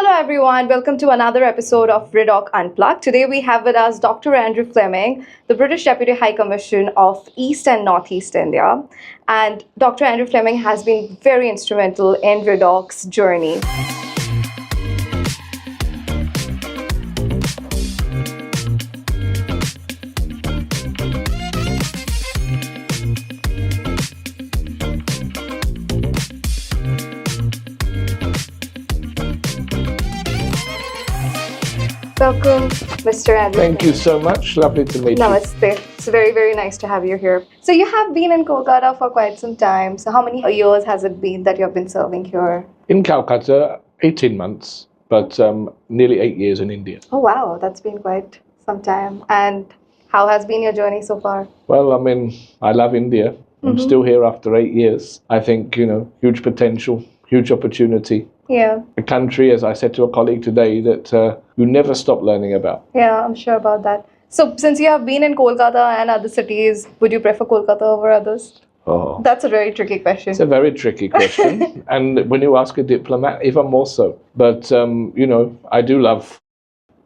Hello everyone, welcome to another episode of RedoQ Unplugged. Today we have with us Dr. Andrew Fleming, the British Deputy High Commission of East and Northeast India. And Dr. Andrew Fleming has been very instrumental in RedoQ's journey. Welcome, Mr. Andrew. Thank you so much. Lovely to meet you. Namaste. It's very, very nice to have you here. So you have been in Kolkata for quite some time. So how many years has it been that you've been serving here? In Calcutta, 18 months, but nearly 8 years in India. Oh, wow. That's been quite some time. And how has been your journey so far? Well, I love India. I'm still here after 8 years. I think, huge potential, huge opportunity. Yeah. A country, as I said to a colleague today, that you never stop learning about. Yeah, I'm sure about that. So since you have been in Kolkata and other cities, would you prefer Kolkata over others? Oh, That's a very tricky question. it's a very tricky question. And when you ask a diplomat, even more so. But, I do love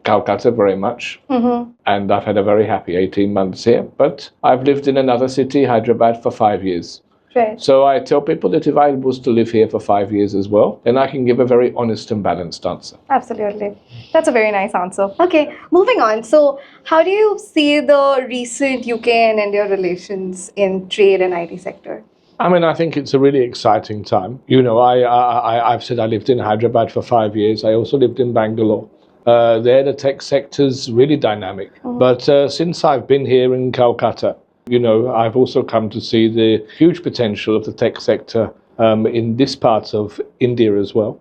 Calcutta very much. And I've had a very happy 18 months here. But I've lived in another city, Hyderabad, for 5 years. Right. So I tell people that if I was to live here for 5 years as well, then I can give a very honest and balanced answer. Absolutely. That's a very nice answer. Okay, moving on. So how do you see the recent UK and India relations in trade and IT sector? I think it's a really exciting time. I've said I lived in Hyderabad for 5 years. I also lived in Bangalore. There, the tech sector's really dynamic. But since I've been here in Calcutta, I've also come to see the huge potential of the tech sector in this part of India as well.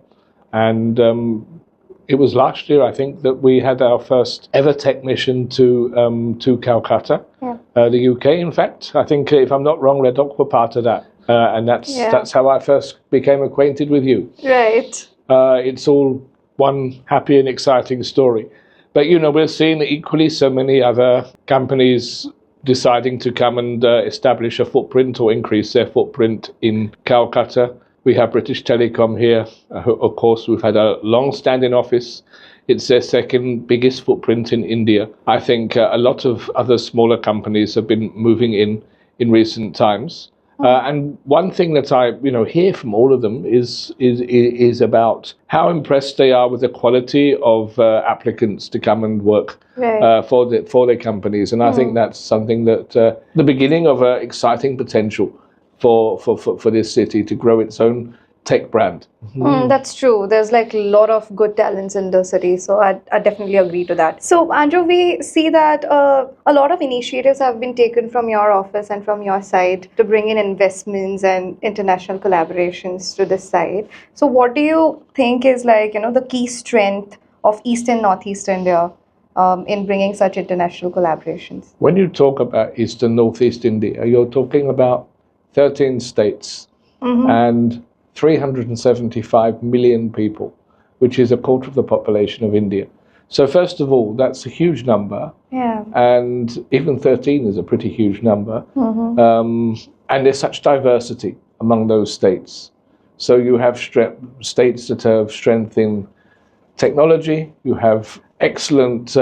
And it was last year, I think, that we had our first ever tech mission to Calcutta, the UK, in fact. I think, if I'm not wrong, RedoQ were part of that. And that's how I first became acquainted with you. Right. It's all one happy and exciting story. But, we're seeing equally so many other companies deciding to come and establish a footprint or increase their footprint in Calcutta. We have British Telecom here. Of course, we've had a long-standing office. It's their second biggest footprint in India. I think a lot of other smaller companies have been moving in recent times. And one thing that I hear from all of them is about how impressed they are with the quality of applicants to come and work for their companies. And I think that's something that the beginning of an exciting potential for this city to grow its own tech brand. That's true. There's a lot of good talents in the city. So I definitely agree to that. So Andrew, we see that a lot of initiatives have been taken from your office and from your side to bring in investments and international collaborations to this side. So what do you think is the key strength of East and Northeast India in bringing such international collaborations? When you talk about East and Northeast India, you're talking about 13 states and 375 million people, which is a quarter of the population of India. So first of all, that's a huge number. Yeah. And even 13 is a pretty huge number. And there's such diversity among those states. So you have states that have strength in technology. You have excellent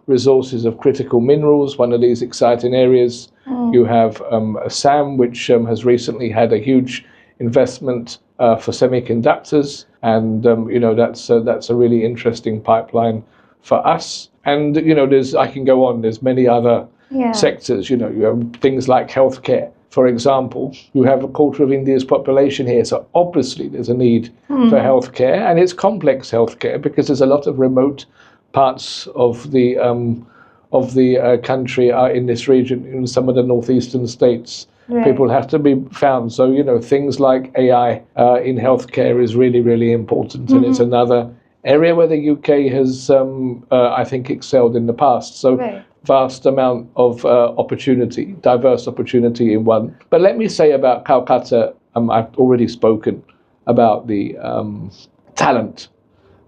resources of critical minerals, one of these exciting areas. You have Assam, which has recently had a huge investment for semiconductors, and that's a really interesting pipeline for us. And I can go on. There's many other sectors. You have things like healthcare, for example. You have a quarter of India's population here, so obviously there's a need for healthcare, and it's complex healthcare because there's a lot of remote parts of the country in this region, in some of the northeastern states. Right. People have to be found. So, things like AI in healthcare is really, really important. And it's another area where the UK has, I think, excelled in the past. So vast amount of opportunity, diverse opportunity in one. But let me say about Calcutta, I've already spoken about the talent.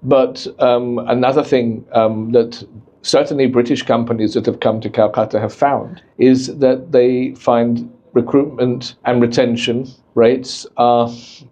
But another thing that certainly British companies that have come to Calcutta have found is that they find recruitment and retention rates are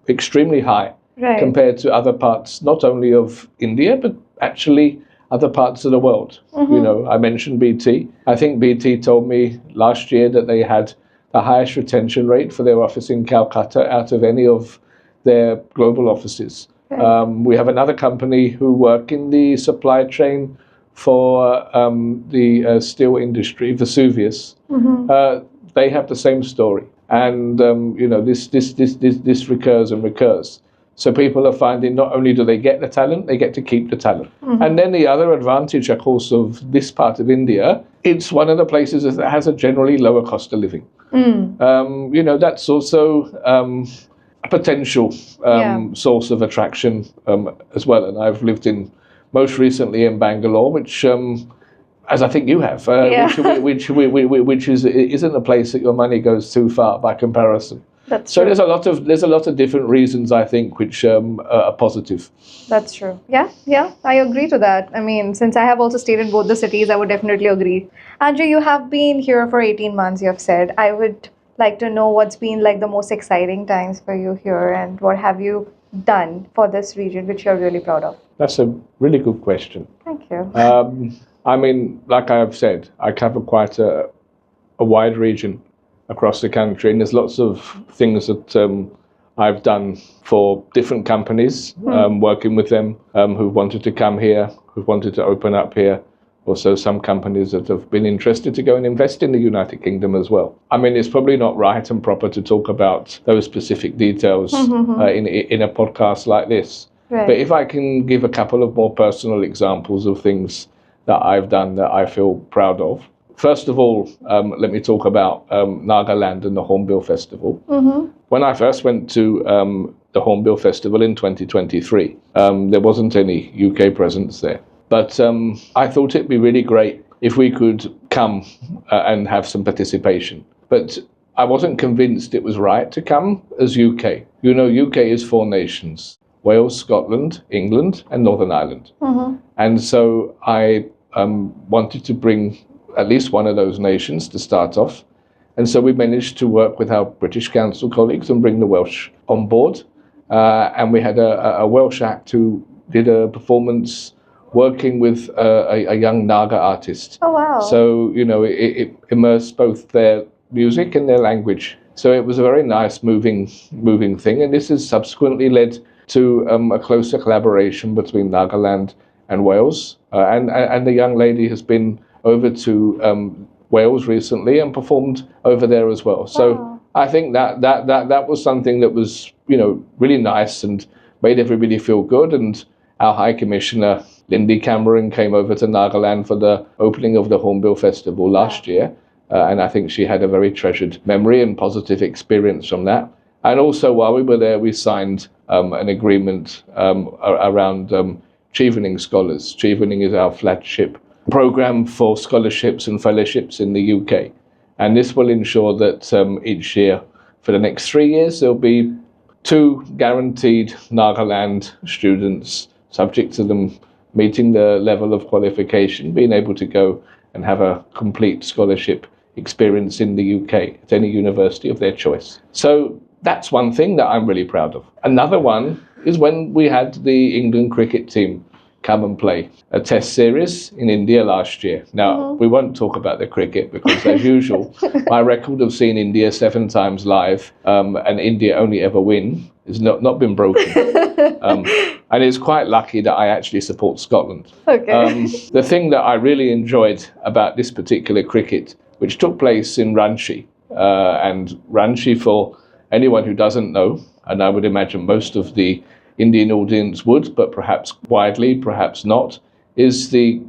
extremely high Right. compared to other parts, not only of India, but actually other parts of the world. You know, I mentioned BT. I think BT told me last year that they had the highest retention rate for their office in Calcutta out of any of their global offices. Right. We have another company who work in the supply chain for the steel industry, Vesuvius. They have the same story, and you know, this recurs and recurs. So people are finding not only do they get the talent, they get to keep the talent. And then the other advantage, of course, of this part of India, it's one of the places that has a generally lower cost of living. You know, that's also a potential source of attraction as well. And I've lived in, most recently in Bangalore, which as I think you have, which isn't a place that your money goes too far by comparison. That's So true. there's a lot of different reasons, I think, which are positive. That's true. Yeah, I agree to that. I mean, since I have also stayed in both the cities, I would definitely agree. Andrew, you have been here for 18 months, you have said. I would like to know what's been like the most exciting times for you here and what have you done for this region, which you're really proud of. That's a really good question. Thank you. I mean, like I have said, I cover quite a wide region across the country, and there's lots of things that I've done for different companies, working with them who wanted to come here, who wanted to open up here. Also, some companies that have been interested to go and invest in the United Kingdom as well. I mean, it's probably not right and proper to talk about those specific details in a podcast like this. Right. But if I can give a couple of more personal examples of things that I've done that I feel proud of. First of all, let me talk about Nagaland and the Hornbill Festival. When I first went to the Hornbill Festival in 2023, there wasn't any UK presence there. But I thought it'd be really great if we could come and have some participation. But I wasn't convinced it was right to come as UK. You know, UK is 4 nations: Wales, Scotland, England, and Northern Ireland. And so I wanted to bring at least one of those nations to start off. And so we managed to work with our British Council colleagues and bring the Welsh on board. And we had a Welsh act who did a performance working with a young Naga artist. Oh, wow. So, you know, it immersed both their music and their language. So it was a very nice, moving thing. And this has subsequently led to a closer collaboration between Nagaland and Wales. And the young lady has been over to Wales recently and performed over there as well. So I think that was something that was, you know, really nice and made everybody feel good. And our High Commissioner, Lindy Cameron, came over to Nagaland for the opening of the Hornbill Festival last year. And I think she had a very treasured memory and positive experience from that. And also, while we were there, we signed an agreement around Chevening Scholars. Chevening is our flagship program for scholarships and fellowships in the UK. And this will ensure that each year, for the next 3 years, there'll be 2 guaranteed Nagaland students, subject to them meeting the level of qualification, being able to go and have a complete scholarship experience in the UK at any university of their choice. So that's one thing that I'm really proud of. Another one is when we had the England cricket team come and play a test series in India last year. Now, we won't talk about the cricket because, as usual, my record of seeing India 7 times live and India only ever win has not been broken. And it's quite lucky that I actually support Scotland. Okay. The thing that I really enjoyed about this particular cricket, which took place in Ranchi, and Ranchi, for anyone who doesn't know, and I would imagine most of the Indian audience would, but perhaps widely, perhaps not, is the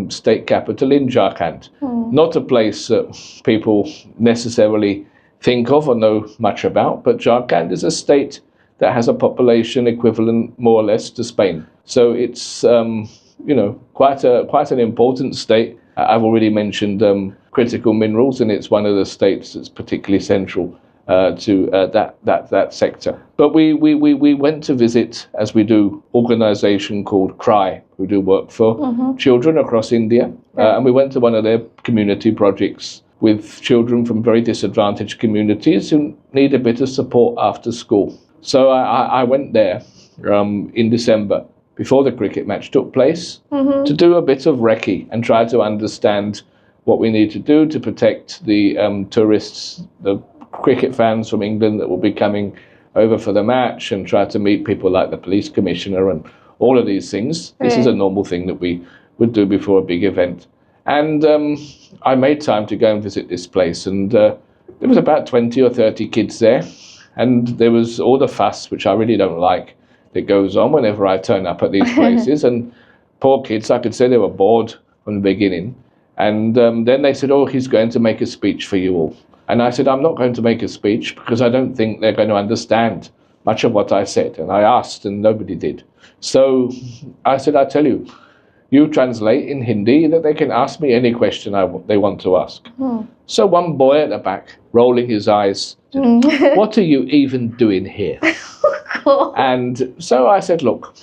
state capital in Jharkhand. Not a place that people necessarily think of or know much about, but Jharkhand is a state that has a population equivalent more or less to Spain. So it's you know, quite an important state. I've already mentioned critical minerals, and it's one of the states that's particularly central to that sector. But we went to visit, as we do, organisation called CRY, who do work for children across India. And we went to one of their community projects with children from very disadvantaged communities who need a bit of support after school. So I went there, in December, before the cricket match took place, to do a bit of recce and try to understand what we need to do to protect the tourists, the cricket fans from England that will be coming over for the match, and try to meet people like the police commissioner and all of these things. This is a normal thing that we would do before a big event. And I made time to go and visit this place, and there was about 20 or 30 kids there, and there was all the fuss, which I really don't like, that goes on whenever I turn up at these places. And poor kids, I could say they were bored from the beginning. And then they said, oh, he's going to make a speech for you all. And I said, I'm not going to make a speech because I don't think they're going to understand much of what I said. And I asked, and nobody did. So I said, I tell you, you translate in Hindi that they can ask me any question they want to ask. So one boy at the back, rolling his eyes, said, what are you even doing here? And so I said, look,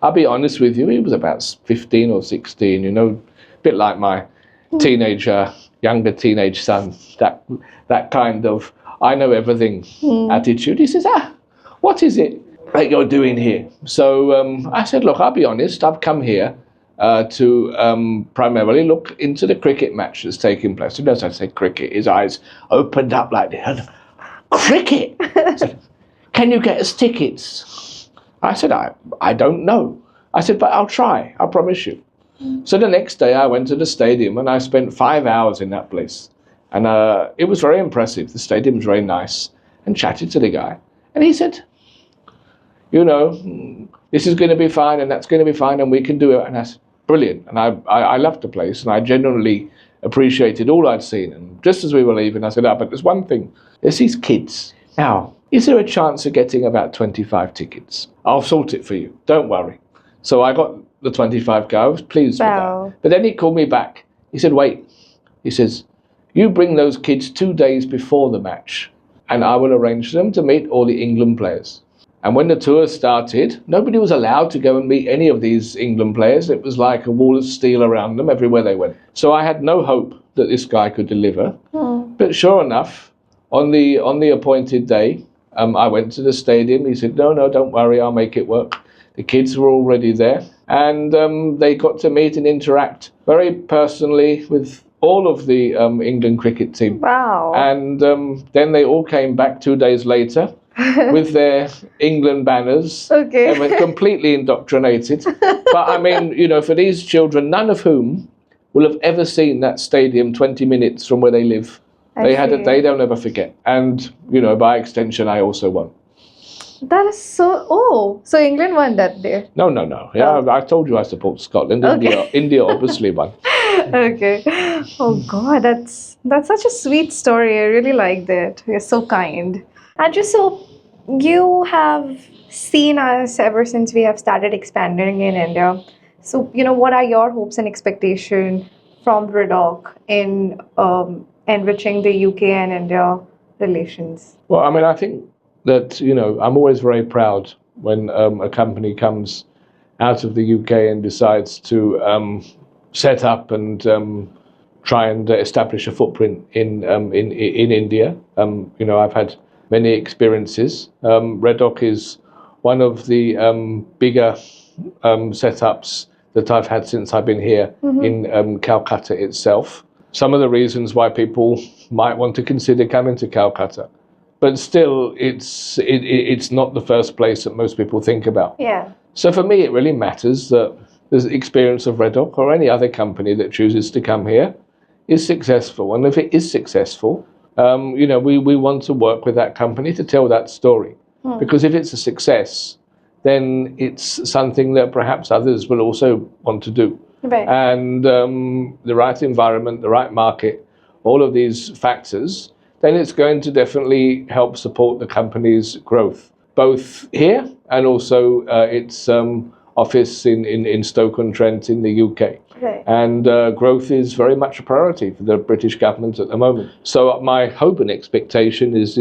I'll be honest with you, he was about 15 or 16, a bit like my younger teenage son, that kind of I know everything attitude. He says, what is it that you're doing here? So I said, look, I'll be honest, I've come here to primarily look into the cricket match that's taking place. And as I said cricket, his eyes opened up like this. Cricket? I said, can you get us tickets? I said, I don't know. I said, but I'll try, I promise you. So the next day I went to the stadium and I spent 5 hours in that place. And it was very impressive. The stadium was very nice, and chatted to the guy. And he said, this is going to be fine and that's going to be fine and we can do it. And I said, brilliant. And I loved the place and I genuinely appreciated all I'd seen. And just as we were leaving, I said, but there's one thing. There's these kids. Now, is there a chance of getting about 25 tickets? I'll sort it for you. Don't worry. So I got the 25 guy. I was pleased with that. But then he called me back. He said, wait. He says, you bring those kids 2 days before the match and I will arrange them to meet all the England players. And when the tour started, nobody was allowed to go and meet any of these England players. It was like a wall of steel around them everywhere they went. So I had no hope that this guy could deliver. But sure enough, on the appointed day, I went to the stadium. He said, no, don't worry, I'll make it work. The kids were already there, and they got to meet and interact very personally with all of the England cricket team. Wow. And then they all came back 2 days later with their England banners. Okay. And were completely indoctrinated. But I mean, for these children, none of whom will have ever seen that stadium 20 minutes from where they live. They had a day they'll never forget. And, by extension, I also won. That is so England won that day. No. Yeah, I told you I support Scotland. Okay. India obviously won. Okay. Oh God, that's such a sweet story. I really liked it. You're so kind. And just so you have seen us ever since we have started expanding in India. So, what are your hopes and expectations from RedoQ in enriching the UK and India relations? Well, I mean, I think that, I'm always very proud when a company comes out of the UK and decides to set up and try and establish a footprint in India. I've had many experiences. RedoQ is one of the bigger setups that I've had since I've been here in Kolkata itself. Some of the reasons why people might want to consider coming to Kolkata, but still, it's not the first place that most people think about. Yeah. So for me, it really matters that the experience of RedoQ or any other company that chooses to come here is successful. And if it is successful, we want to work with that company to tell that story. Because if it's a success, then it's something that perhaps others will also want to do. Right. And the right environment, the right market, all of these factors, then it's going to definitely help support the company's growth, both here and also its office in Stoke-on-Trent in the UK. Right. And growth is very much a priority for the British government at the moment. So my hope and expectation is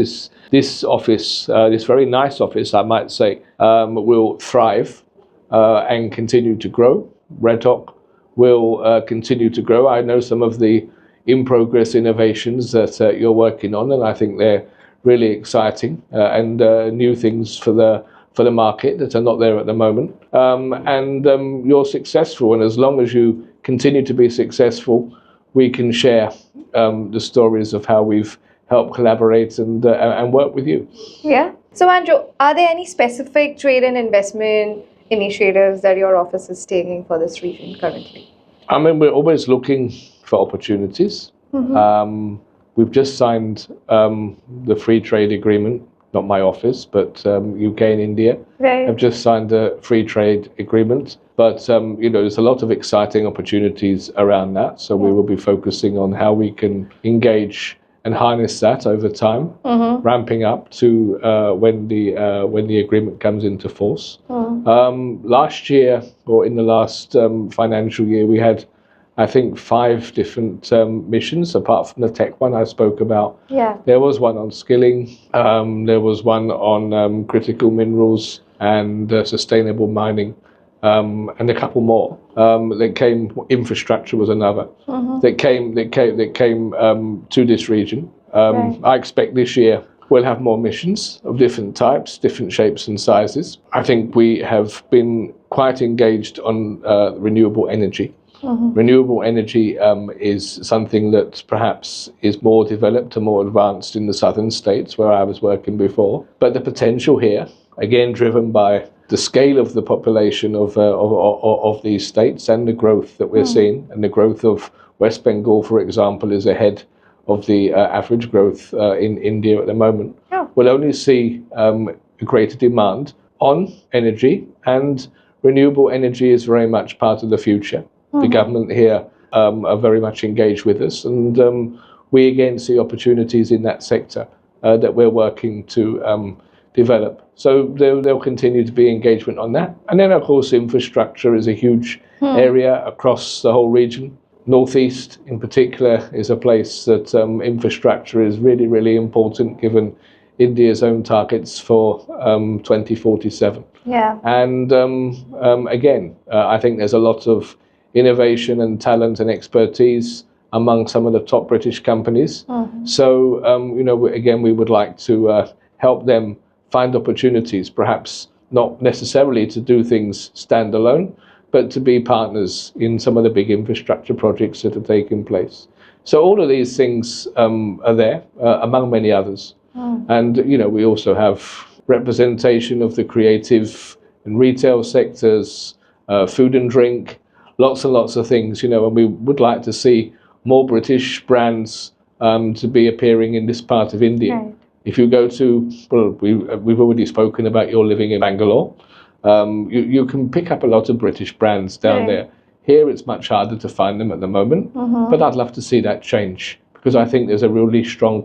this office, this very nice office, I might say, will thrive and continue to grow. RedoQ will continue to grow. I know some of the in-progress innovations that you're working on, and I think they're really exciting and new things for for the market that are not there at the moment. And you're successful. And as long as you continue to be successful, we can share the stories of how we've helped collaborate and work with you. Yeah. So, Andrew, are there any specific trade and investment initiatives that your office is taking for this region currently? I mean, we're always looking for opportunities. We've just signed the free trade agreement, not my office, but UK and India have just signed a free trade agreement. But, there's a lot of exciting opportunities around that. So we will be focusing on how we can engage and harness that over time, ramping up to when the agreement comes into force. Last year, or in the last financial year, we had, I think, 5 different missions, apart from the tech one I spoke about. Yeah. There was one on skilling, there was one on critical minerals and sustainable mining, and a couple more. That came, infrastructure was another, that came to this region. I expect this year we'll have more missions of different types, different shapes and sizes. I think we have been quite engaged on renewable energy. Renewable energy is something that perhaps is more developed and more advanced in the southern states where I was working before. But the potential here, again driven by the scale of the population of these states and the growth that we're seeing, and the growth of West Bengal, for example, is ahead of the average growth in India at the moment. We'll only see a greater demand on energy, and renewable energy is very much part of the future. The government here are very much engaged with us, and we again see opportunities in that sector that we're working to develop. So there'll continue to be engagement on that. And then, of course, infrastructure is a huge area across the whole region. Northeast, in particular, is a place that infrastructure is really, really important, given India's own targets for 2047. Yeah. And again, I think there's a lot of innovation and talent and expertise among some of the top British companies. So, again, we would like to help them find opportunities, perhaps not necessarily to do things standalone, but to be partners in some of the big infrastructure projects that are taking place. So all of these things are there, among many others. And, we also have representation of the creative and retail sectors, food and drink, lots and lots of things, and we would like to see more British brands to be appearing in this part of India. Right. If you go to, well, we've already spoken about your living in Bangalore. You can pick up a lot of British brands down there. Here it's much harder to find them at the moment, but I'd love to see that change, because I think there's a really strong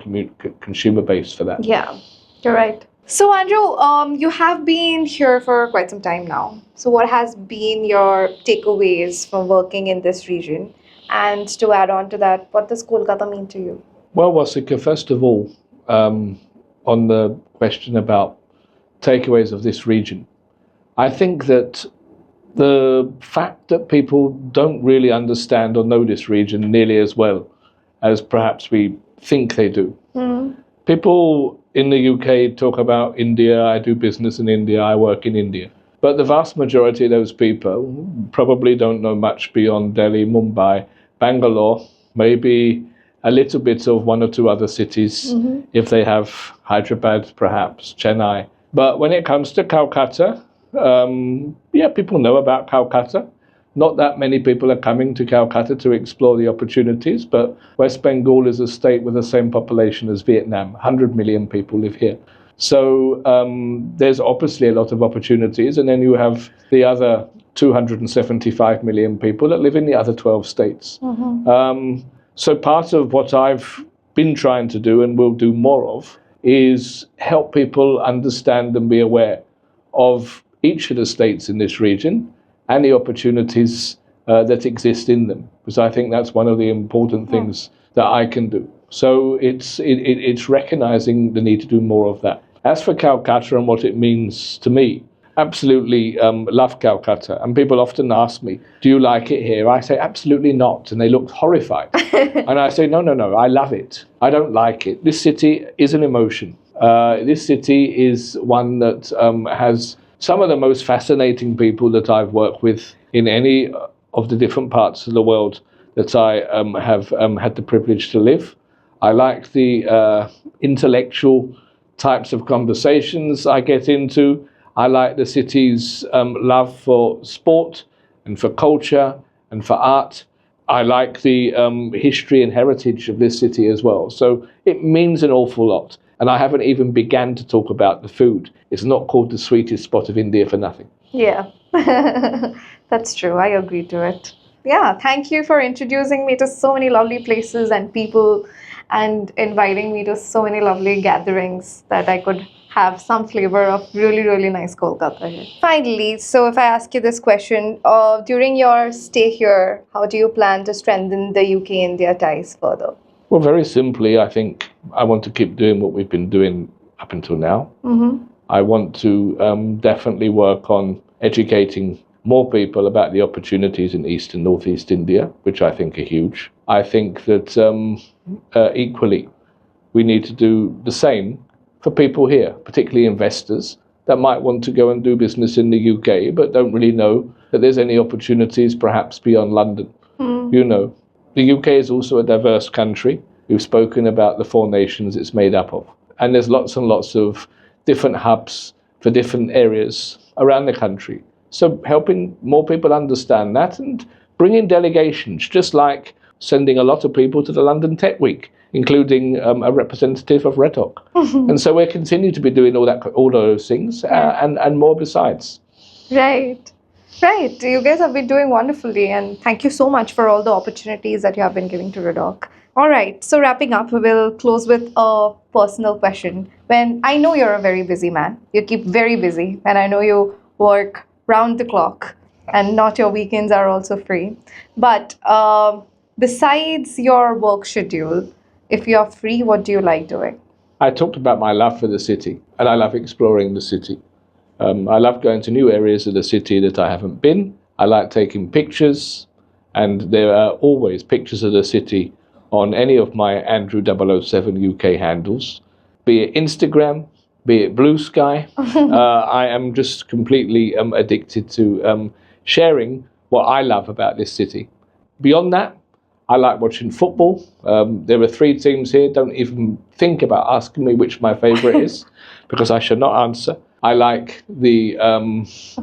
consumer base for that. Yeah, you're right. So, Andrew, you have been here for quite some time now. So what has been your takeaways from working in this region? And to add on to that, what does Kolkata mean to you? Well, Wasika, first of all, on the question about takeaways of this region, I think that the fact that people don't really understand or know this region nearly as well as perhaps we think they do. People in the UK talk about India, I do business in India, I work in India. But the vast majority of those people probably don't know much beyond Delhi, Mumbai, Bangalore, maybe a little bit of one or two other cities, if they have Hyderabad, perhaps, Chennai. But when it comes to Kolkata, people know about Kolkata. Not that many people are coming to Kolkata to explore the opportunities, but West Bengal is a state with the same population as Vietnam. 100 million people live here. So there's obviously a lot of opportunities, and then you have the other 275 million people that live in the other 12 states. So part of what I've been trying to do, and will do more of, is help people understand and be aware of each of the states in this region and the opportunities that exist in them, because I think that's one of the important things that I can do. So it's recognizing the need to do more of that. As for Kolkata and what it means to me, absolutely love Kolkata. And people often ask me, do you like it here? I say, absolutely not. And they look horrified. And I say, no, I love it. I don't like it. This city is an emotion. This city is one that has some of the most fascinating people that I've worked with in any of the different parts of the world that I have had the privilege to live. I like the intellectual types of conversations I get into. I like the city's love for sport and for culture and for art. I like the history and heritage of this city as well. So it means an awful lot. And I haven't even began to talk about the food. It's not called the sweetest spot of India for nothing. Yeah, that's true. I agree to it. Yeah, thank you for introducing me to so many lovely places and people and inviting me to so many lovely gatherings that I could have some flavor of really, really nice Kolkata here. Finally, so if I ask you this question, during your stay here, how do you plan to strengthen the UK-India ties further? Well, very simply, I think I want to keep doing what we've been doing up until now. Mm-hmm. I want to definitely work on educating more people about the opportunities in East and Northeast India, which I think are huge. I think that equally we need to do the same for people here, particularly investors that might want to go and do business in the UK but don't really know that there's any opportunities perhaps beyond London. You know, the UK is also a diverse country. We've spoken about the 4 nations it's made up of. And there's lots and lots of different hubs for different areas around the country. So helping more people understand that and bringing delegations, just like sending a lot of people to the London Tech Week, including a representative of RedoQ. And so we'll continue to be doing all those things and more besides. Right. Right. You guys have been doing wonderfully, and thank you so much for all the opportunities that you have been giving to RedoQ. All right. So wrapping up, we will close with a personal question. When I know you're a very busy man, you keep very busy, and I know you work round the clock, and not your weekends are also free. But besides your work schedule, if you're free, what do you like doing? I talked about my love for the city, and I love exploring the city. I love going to new areas of the city that I haven't been. I like taking pictures, and there are always pictures of the city on any of my Andrew 007 UK handles, be it Instagram, be it Blue Sky. I am just completely addicted to sharing what I love about this city. Beyond that, I like watching football. There are 3 teams here. Don't even think about asking me which my favourite is, because I should not answer. I like the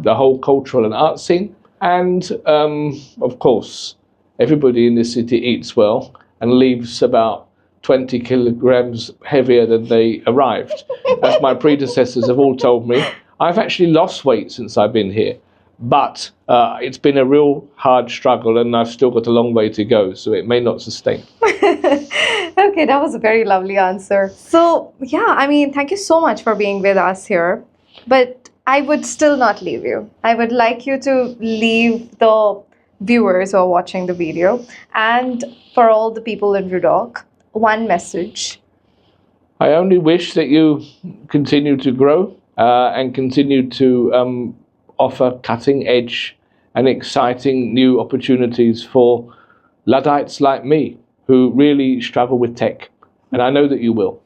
whole cultural and art scene. And, of course, everybody in this city eats well and leaves about 20 kilograms heavier than they arrived. As my predecessors have all told me. I've actually lost weight since I've been here. But it's been a real hard struggle, and I've still got a long way to go, so it may not sustain. Okay, that was a very lovely answer. So, yeah, I mean, thank you so much for being with us here. But I would still not leave you. I would like you to leave the viewers who are watching the video and for all the people in RedoQ, one message. I only wish that you continue to grow and continue to offer cutting-edge and exciting new opportunities for Luddites like me who really struggle with tech. And I know that you will.